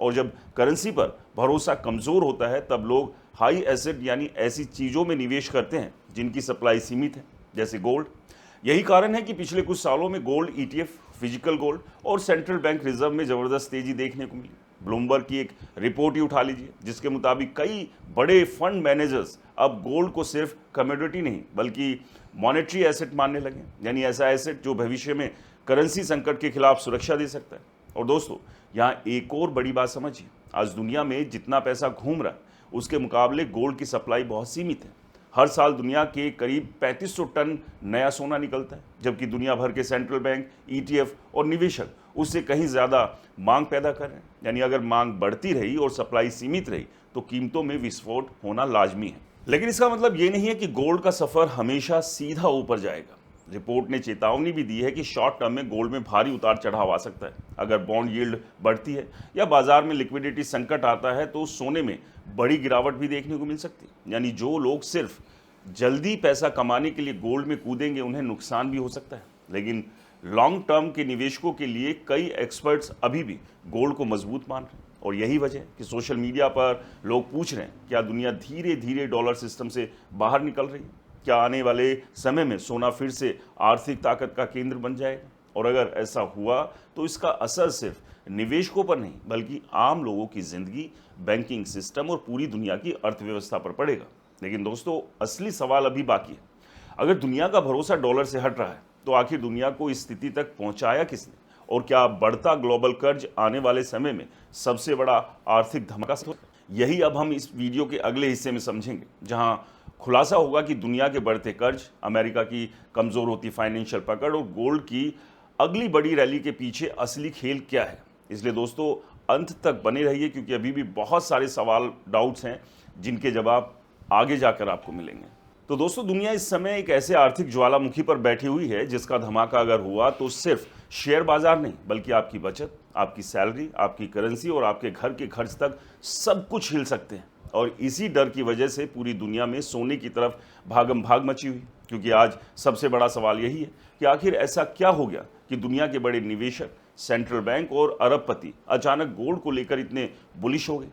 और जब करेंसी पर भरोसा कमज़ोर होता है तब लोग हाई एसेट यानी ऐसी चीज़ों में निवेश करते हैं जिनकी सप्लाई सीमित है, जैसे गोल्ड। यही कारण है कि पिछले कुछ सालों में गोल्ड ETF, फिजिकल गोल्ड और सेंट्रल बैंक रिजर्व में ज़बरदस्त तेज़ी देखने को मिली। ब्लूमबर्ग की एक रिपोर्ट ही उठा लीजिए, जिसके मुताबिक कई बड़े फंड मैनेजर्स अब गोल्ड को सिर्फ कमोडिटी नहीं बल्कि मॉनेटरी एसेट मानने लगे, यानी ऐसा एसेट जो भविष्य में करेंसी संकट के खिलाफ सुरक्षा दे सकता है। और दोस्तों, यहाँ एक और बड़ी बात समझिए, आज दुनिया में जितना पैसा घूम रहा है उसके मुकाबले गोल्ड की सप्लाई बहुत सीमित है। हर साल दुनिया के करीब 3500 टन नया सोना निकलता है, जबकि दुनिया भर के सेंट्रल बैंक, ETF और निवेशक उससे कहीं ज़्यादा मांग पैदा कर रहे हैं। यानी अगर मांग बढ़ती रही और सप्लाई सीमित रही तो कीमतों में विस्फोट होना लाजमी है। लेकिन इसका मतलब ये नहीं है कि गोल्ड का सफ़र हमेशा सीधा ऊपर जाएगा। रिपोर्ट ने चेतावनी भी दी है कि शॉर्ट टर्म में गोल्ड में भारी उतार चढ़ाव आ सकता है। अगर बॉन्ड यील्ड बढ़ती है या बाजार में लिक्विडिटी संकट आता है तो सोने में बड़ी गिरावट भी देखने को मिल सकती है। यानी जो लोग सिर्फ जल्दी पैसा कमाने के लिए गोल्ड में कूदेंगे उन्हें नुकसान भी हो सकता है। लेकिन लॉन्ग टर्म के निवेशकों के लिए कई एक्सपर्ट्स अभी भी गोल्ड को मजबूत मान रहे हैं। और यही वजह है कि सोशल मीडिया पर लोग पूछ रहे हैं, क्या दुनिया धीरे धीरे डॉलर सिस्टम से बाहर निकल रही है? क्या आने वाले समय में सोना फिर से आर्थिक ताकत का केंद्र बन जाएगा? और अगर ऐसा हुआ तो इसका असर सिर्फ निवेशकों पर नहीं बल्कि आम लोगों की जिंदगी, बैंकिंग सिस्टम और पूरी दुनिया की अर्थव्यवस्था पर पड़ेगा। लेकिन दोस्तों, असली सवाल अभी बाकी है। अगर दुनिया का भरोसा डॉलर से हट रहा है तो आखिर दुनिया को इस स्थिति तक पहुंचाया किसने? और क्या बढ़ता ग्लोबल कर्ज आने वाले समय में सबसे बड़ा आर्थिक धमाका? यही अब हम इस वीडियो के अगले हिस्से में समझेंगे, जहां खुलासा होगा कि दुनिया के बढ़ते कर्ज, अमेरिका की कमज़ोर होती फाइनेंशियल पकड़ और गोल्ड की अगली बड़ी रैली के पीछे असली खेल क्या है। इसलिए दोस्तों, अंत तक बने रहिए, क्योंकि अभी भी बहुत सारे सवाल, डाउट्स हैं जिनके जवाब आगे जाकर आपको मिलेंगे। तो दोस्तों, दुनिया इस समय एक ऐसे आर्थिक ज्वालामुखी पर बैठी हुई है जिसका धमाका अगर हुआ तो सिर्फ शेयर बाजार नहीं बल्कि आपकी बचत, आपकी सैलरी, आपकी करेंसी और आपके घर के खर्च तक सब कुछ हिल सकते हैं। और इसी डर की वजह से पूरी दुनिया में सोने की तरफ भागम भाग मची हुई, क्योंकि आज सबसे बड़ा सवाल यही है कि आखिर ऐसा क्या हो गया कि दुनिया के बड़े निवेशक, सेंट्रल बैंक और अरबपति अचानक गोल्ड को लेकर इतने बुलिश हो गए।